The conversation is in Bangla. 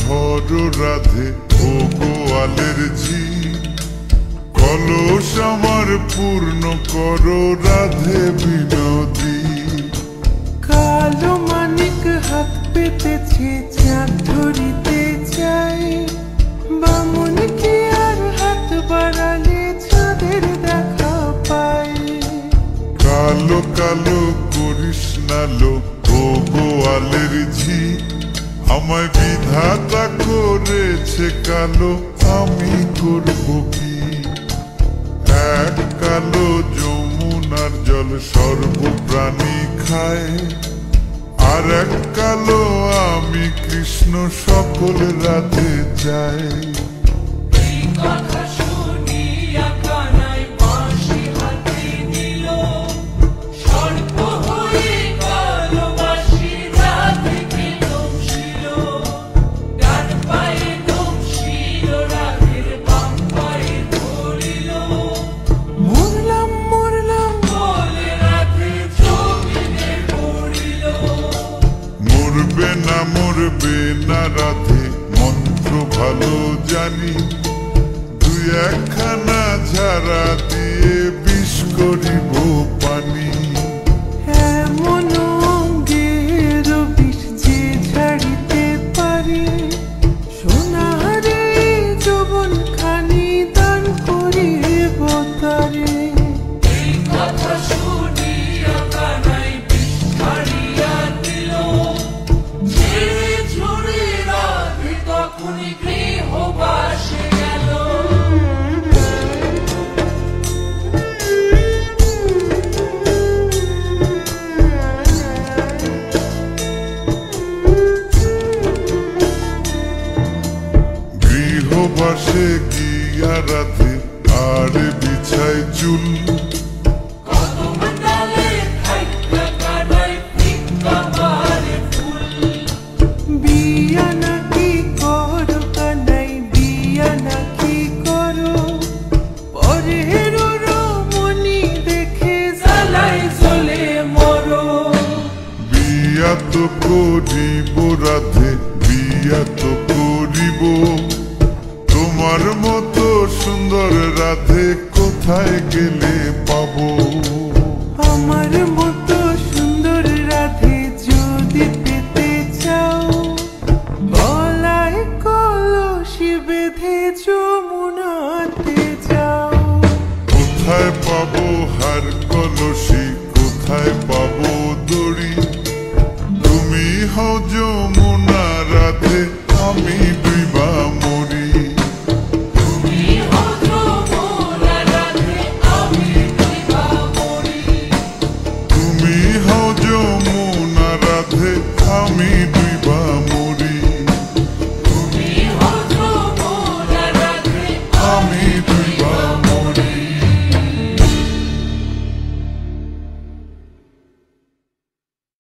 ভরো রাধে ও গোয়ালের ঝি, কলস আমার পূর্ণ করো রাধে বিনোদী। কালো মানিক হাত পেতেছে চাঁদ ধরিতে চাই, বামুন কি আর হাত বাড়ালে চাঁদের দেখা পাই। কালো কালো করিস না লো ও গোয়ালের ঝি, আমায় বিধাতা করেছে কালো, আমি করব কি? এক কালো যমুনার জল সর্বপ্রাণী খায়, আর এক কালো আমি কৃষ্ণ সকল রাধে চাই। মরবে না মরবে না রাধে মন্ত্র ভালো জানি, দুই একখানা ঝাড়া দিয়ে বিষ করিব পানি। এমন অঙ্গের বিষ যে ঝাড়িতে পারে, সোনারে যৌবন খানি দান করিব তারে। এই কথা শুনিয়া কানাই বিষ ছাড়িয়া দিল, ঝেড়ে ঝুড়ে রাধে তখনই গৃহবাসে গেল। গৃহবাসে গিয়া রাধে আর বিছায় চুল, বিয়া নাকি করো কানাই বিয়া নাকি করো, পরের রমণী দেখে জ্বালায় জ্বলে মরো। বিয়া তো করিব রাধে বিয়া তো করিব, তোমার মতো সুন্দর রাধে কোথায় গেলে পাবো? আমার মতো সুন্দর রাধে যদি পেতে চাও, গলায় কলসি বেঁধে যমুনাতে যাও। কোথায় পাবো হার কলসি, কোথায় পাবো দড়ি? তুমি হও যমুনা রাধে, আমি ডুইবা মরি। তুমি হও যমুনা রাধে, আমি ডুইবা মরি। তুমি হও যমুনা রাধে, আমি ডুইবা